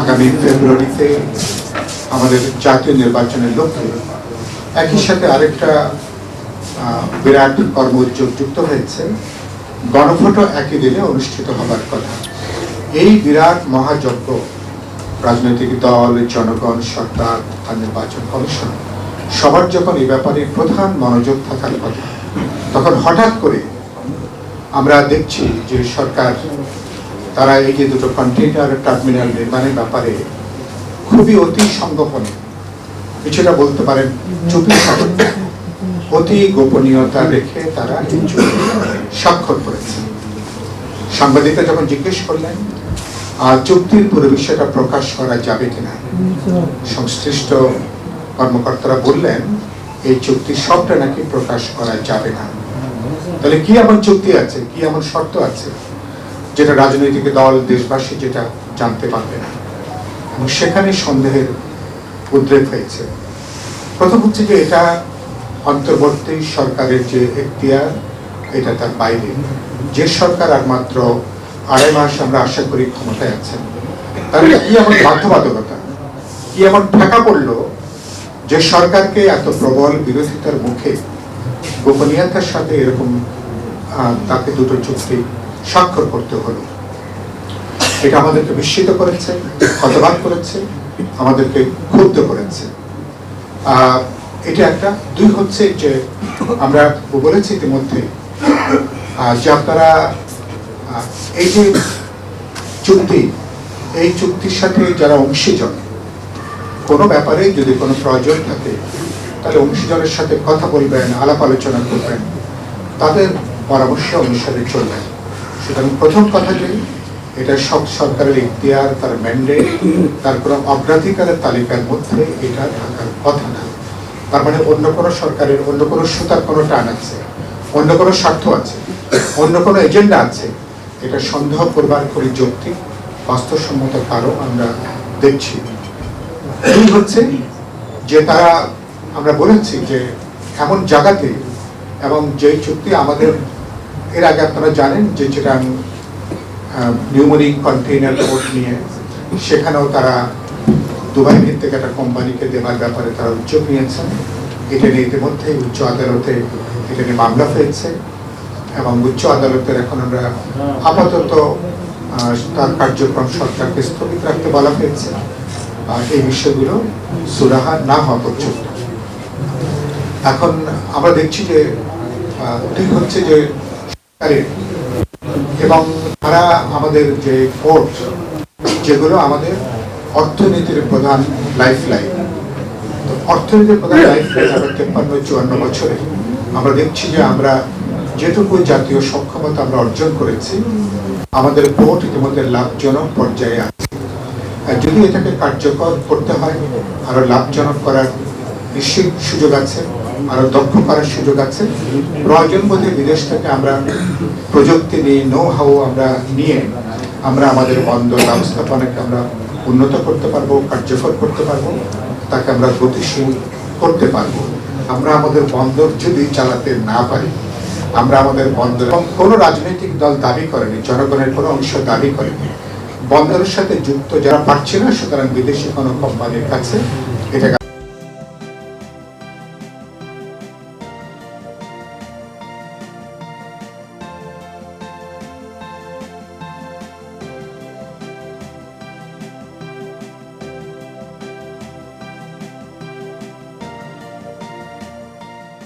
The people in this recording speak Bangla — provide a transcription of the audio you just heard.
আগামী ফেব্রুয়ারিতে আমাদের জাতীয় নির্বাচনের লক্ষ্যে একই সাথে আরেকটা বিরাট কর্মোদ্যোগ যুক্ত হয়েছে। গণভোটও একই দিনে অনুষ্ঠিত হবার কথা। এই বিরাট মহাযজ্ঞ রাজনৈতিক দল, জনগণ, সরকার আর নির্বাচন কমিশন সবার যখন এই ব্যাপারে প্রধান মনোযোগ থাকার কথা, তখন হঠাৎ করে আমরা দেখছি যে সরকার তারা এই যে দুটো কন্টেইনার টার্মিনাল নির্মাণের ব্যাপারে খুবই অতি সংগোপনে, কিছুটা বলতে পারেন চুপি অতি গোপনীয়তা রেখে তারা এই চুক্তি স্বাক্ষর করেছে। সাংবাদিকরা যখন জিজ্ঞেস করলেন চুক্তির পুরো বিষয়টা প্রকাশ করা যাবে কিনা, সংশ্লিষ্ট কর্মকর্তারা বললেন এই চুক্তি সবটা নাকি প্রকাশ করা যাবে না। তাহলে কি এমন চুক্তি আছে, কি এমন শর্ত আছে যেটা রাজনৈতিক দল, দেশবাসী যেটা জানতে পারবে না? এবং সেখানে সন্দেহের উদ্রেক হয়েছে। প্রথম হচ্ছে যে এটা অন্তর্বর্তী সরকারের যে এখতিয়ার, এটা তার বাইরে। যে সরকার আর মাত্র 2.5 মাস আমরা আশা করি ক্ষমতায় আছেন, তাহলে কি এমন বাধ্যবাধকতা, কি এমন ঠেকা পড়লো যে সরকারকে এত প্রবল বিরোধিতার মুখে গোপনীয়তার সাথে এরকম তাকে দুটো চুক্তি স্বাক্ষর করতে হলো? এটা আমাদেরকে বিস্মিত করেছে, হতবাক করেছে, আমাদেরকে ক্ষুব্ধ করেছে। এটা একটা। দুই হচ্ছে যে আমরা বলেছি ইতিমধ্যে যে আপনারা এই যে চুক্তি, এই চুক্তির সাথে যারা অংশীজন, কোনো ব্যাপারে যদি কোনো প্রয়োজন থাকে তাহলে অংশীজনের সাথে কথা বলবেন, আলাপ আলোচনা করবেন, তাদের পরামর্শ অনুসারে চলবেন। সুতরাং প্রথম কথা যে এটা সব সরকারের ইখতিয়ার, তার ম্যান্ডেট, তার কোনো অগ্রাধিকারের তালিকার মধ্যে এটা থাকার কথা না। তার মানে অন্য কোনো সরকারের অন্য কোনো সুতার কোনো টান আছে, অন্য কোনো স্বার্থ আছে, অন্য কোনো এজেন্ডা আছে, এটা সন্দেহ করবার করে যৌক্তিক বাস্তবসম্মত কারণ আমরা দেখছি। এই হচ্ছে যে তারা, আমরা বলেছি যে এমন জায়গাতে, এবং যেই চুক্তি আমাদের এর আগে আপনারা জানেন যে যেটা নিউমোনিক কন্টেইনার পোর্ট নিয়ে, সেখানেও তারা দুবাই ভিত্তিক একটা কোম্পানিকে দেওয়ার ব্যাপারে তারা উদ্যোগ নিয়েছেন। এটা নিয়ে ইতিমধ্যে উচ্চ আদালতে এটা নিয়ে মামলা হয়েছে এবং উচ্চ আদালতের এখন আমরা আপাতত তার কার্যক্রম সরকারকে স্থগিত রাখতে বলা হয়েছে এই বিষয়গুলো সুরাহা না হওয়া পর্যন্ত। এখন আমরা দেখছি যে ঠিক হচ্ছে যে সরকারের এবং তারা আমাদের যে কোর্ট, যেগুলো আমাদের অর্থনীতির প্রধান লাইফ লাইন, তো অর্থনীতির প্রধান লাইফ লাইন আমরা 53-54 বছরে আমরা দেখছি যে আমরা যেটুকু জাতীয় সক্ষমতা আমরা অর্জন করেছি, আমাদের কোর্ট ইতিমধ্যে লাভজনক পর্যায়ে আছে। যদি এটাকে কার্যকর করতে হয়, আরো লাভজনক করার নিশ্চিত সুযোগ আছে, আরো দক্ষ করার সুযোগ আছে। প্রয়োজন বোধে বিদেশ থেকে আমরা প্রযুক্তি নিয়ে, নো হাউ আমরা নিয়ে আমরা আমাদের বন্দর ব্যবস্থাপনাকে আমরা উন্নত করতে পারবো, কার্যকর করতে পারবো, তাকে আমরা গতিশীল করতে পারবো। আমরা আমাদের বন্দর যদি চালাতে না পারি, আমরা আমাদের বন্দর, এবং কোনো রাজনৈতিক দল দাবি করেনি, জনগণের কোনো অংশ দাবি করেনি বন্দরের সাথে যুক্ত যারা পারছে না, সুতরাং বিদেশি কোনো কোম্পানির কাছে এটা